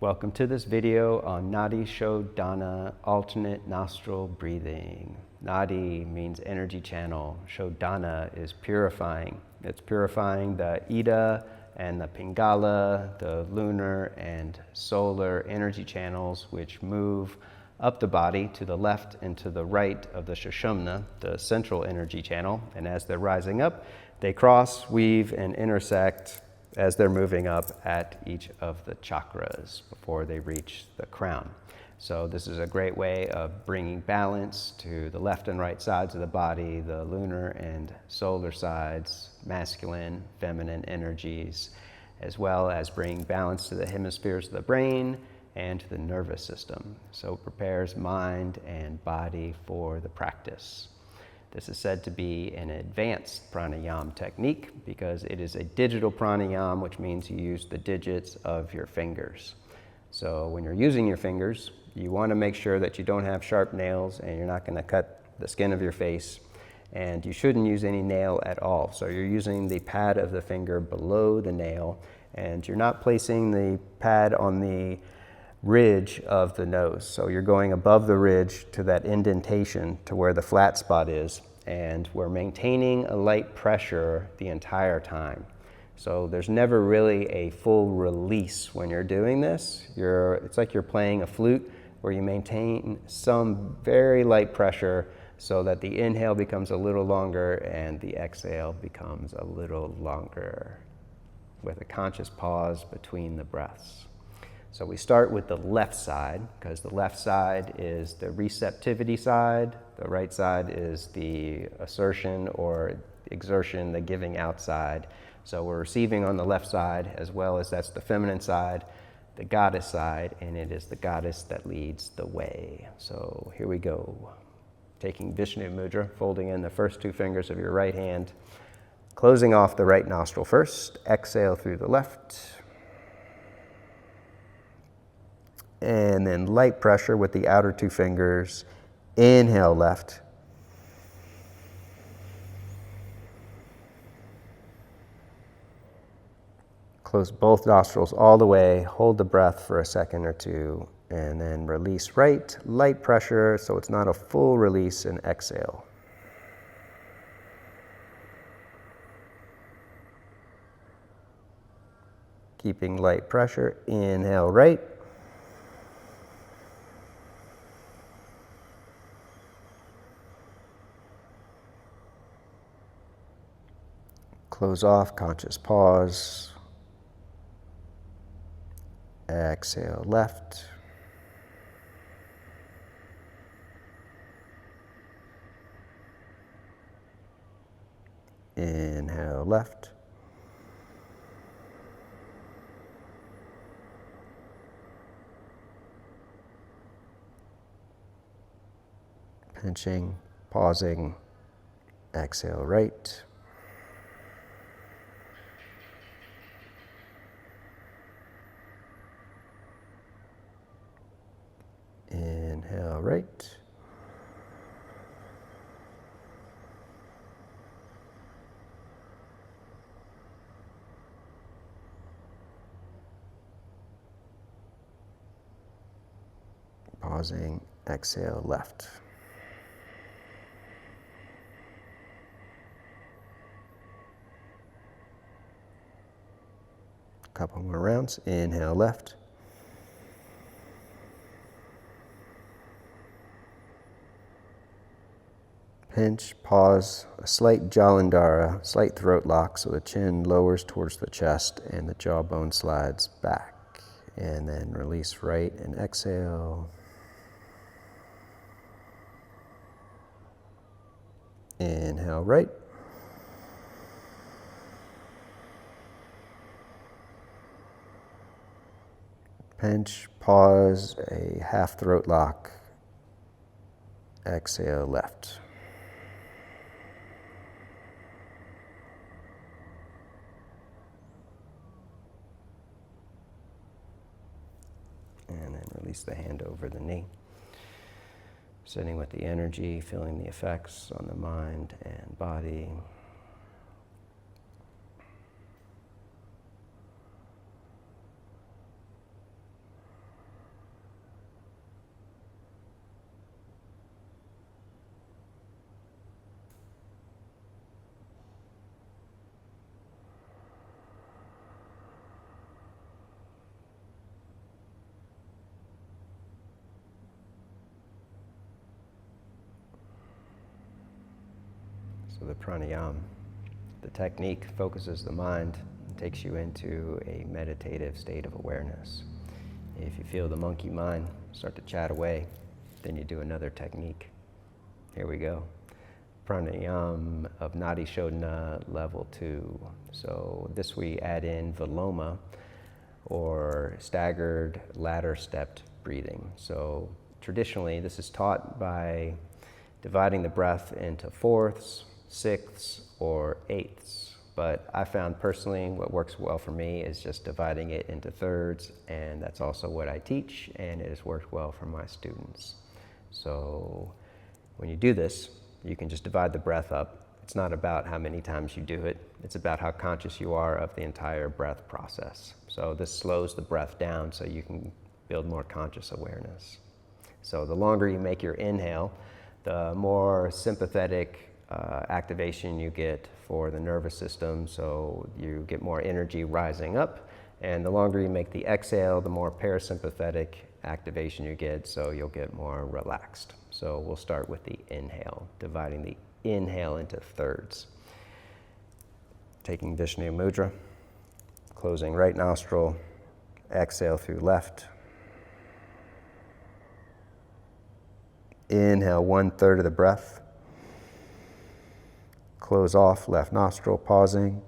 Welcome to this video on Nadi Shodhana, alternate nostril breathing. Nadi means energy channel. Shodhana is purifying. It's purifying the Ida and the Pingala, the lunar and solar energy channels, which move up the body to the left and to the right of the Sushumna, the central energy channel. And as they're rising up, they cross, weave, and intersect as they're moving up at each of the chakras before they reach the crown. So this is a great way of bringing balance to the left and right sides of the body, the lunar and solar sides, masculine, feminine energies, as well as bringing balance to the hemispheres of the brain and to the nervous system. So it prepares mind and body for the practice. This is said to be an advanced pranayama technique because it is a digital pranayama, which means you use the digits of your fingers. So when you're using your fingers, you want to make sure that you don't have sharp nails and you're not going to cut the skin of your face, and you shouldn't use any nail at all. So you're using the pad of the finger below the nail, and you're not placing the pad on the ridge of the nose. So you're going above the ridge to that indentation to where the flat spot is, and we're maintaining a light pressure the entire time. So there's never really a full release when you're doing this. It's like you're playing a flute where you maintain some very light pressure so that the inhale becomes a little longer and the exhale becomes a little longer, with a conscious pause between the breaths. So we start with the left side, because the left side is the receptivity side, the right side is the assertion or exertion, the giving out side. So we're receiving on the left side, as well as that's the feminine side, the goddess side, and it is the goddess that leads the way. So here we go. Taking Vishnu Mudra, folding in the first two fingers of your right hand, closing off the right nostril first, exhale through the left. And then light pressure with the outer two fingers. Inhale left. Close both nostrils all the way. Hold the breath for a second or two. And then release right. Light pressure so it's not a full release, and exhale. Keeping light pressure. Inhale right. Close off, conscious pause. Exhale left. Inhale left. Pinching, pausing. Exhale right. Inhale right. Pausing, exhale left. Couple more rounds. Inhale left. Pinch, pause, a slight jalandhara, slight throat lock, so the chin lowers towards the chest and the jawbone slides back. And then release right and exhale. Inhale right. Pinch, pause, a half throat lock. Exhale left. And then release the hand over the knee. Sitting with the energy, feeling the effects on the mind and body. So the pranayama, the technique focuses the mind and takes you into a meditative state of awareness. If you feel the monkey mind start to chat away, then you do another technique. Here we go. Pranayama of Nadi Shodhana level 2. So this we add in Viloma, or staggered ladder stepped breathing. So traditionally this is taught by dividing the breath into fourths, sixths, or eighths. But I found personally what works well for me is just dividing it into thirds, and that's also what I teach, and it has worked well for my students. So when you do this, you can just divide the breath up. It's not about how many times you do it, it's about how conscious you are of the entire breath process. So this slows the breath down so you can build more conscious awareness. So the longer you make your inhale, the more sympathetic activation you get for the nervous system, so you get more energy rising up. And the longer you make the exhale, the more parasympathetic activation you get, so you'll get more relaxed. So we'll start with the inhale, dividing the inhale into thirds. Taking Vishnu Mudra, closing right nostril, exhale through left. Inhale 1/3 of the breath. Close off left nostril, pausing.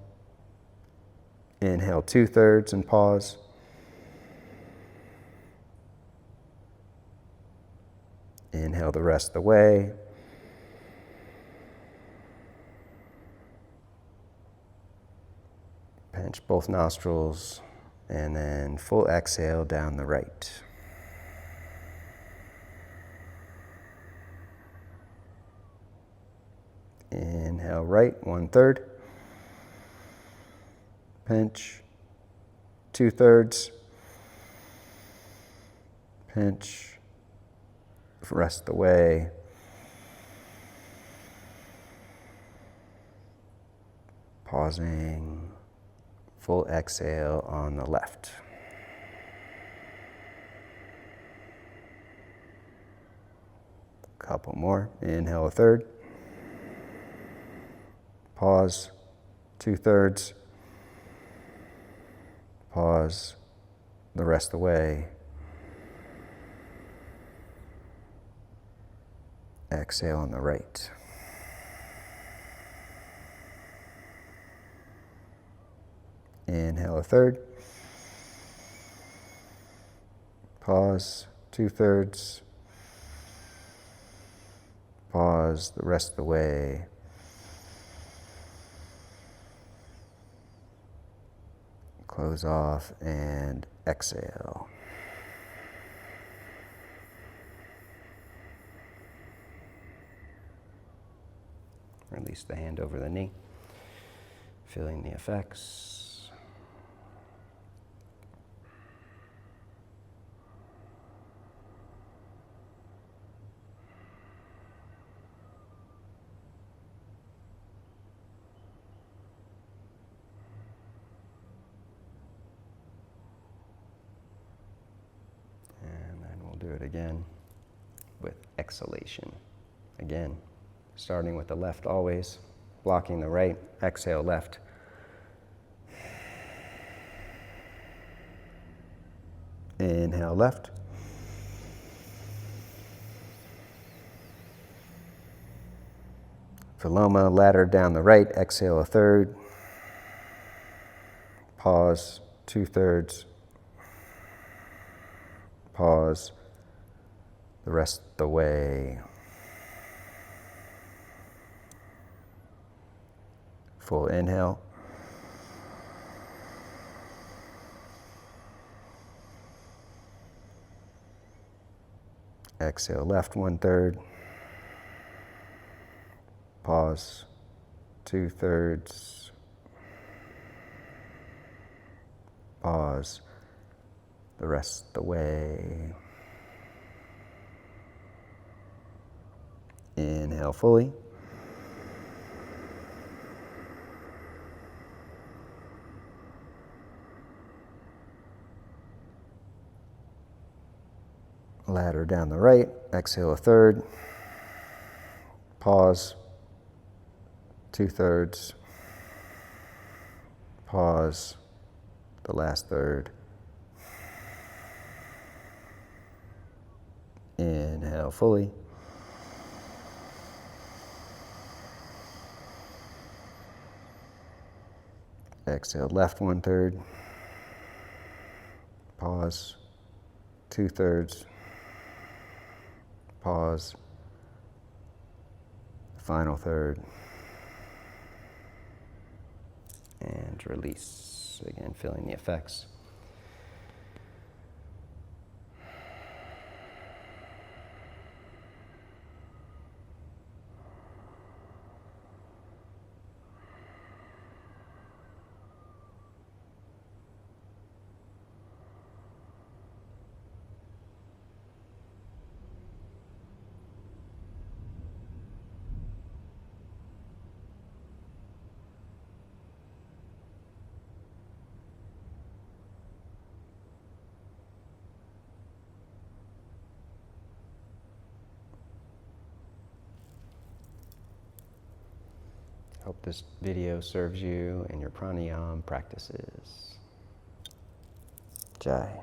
Inhale 2/3 and pause. Inhale the rest of the way. Pinch both nostrils, and then full exhale down the right. Inhale right, 1/3. Pinch, 2/3. Pinch, rest the way. Pausing, full exhale on the left. Couple more. Inhale 1/3. Pause, 2/3. Pause, the rest of the way. Exhale on the right. Inhale 1/3. Pause, 2/3. Pause the rest of the way. Close off and exhale. Release the hand over the knee, feeling the effects. And then we'll do it again with exhalation. Again, starting with the left always, blocking the right, exhale left. Inhale left. Viloma, ladder down the right, exhale 1/3. Pause, 2/3. Pause, the rest of the way. Full inhale. Exhale left 1/3. Pause, 2/3. Pause, the rest of the way. Inhale fully. Ladder down the right, exhale 1/3. Pause, 2/3. Pause the last third. Inhale fully. Exhale, left 1/3. Pause. 2/3. Pause. Final third. And release. Again, feeling the effects. Hope this video serves you in your pranayama practices. Jai.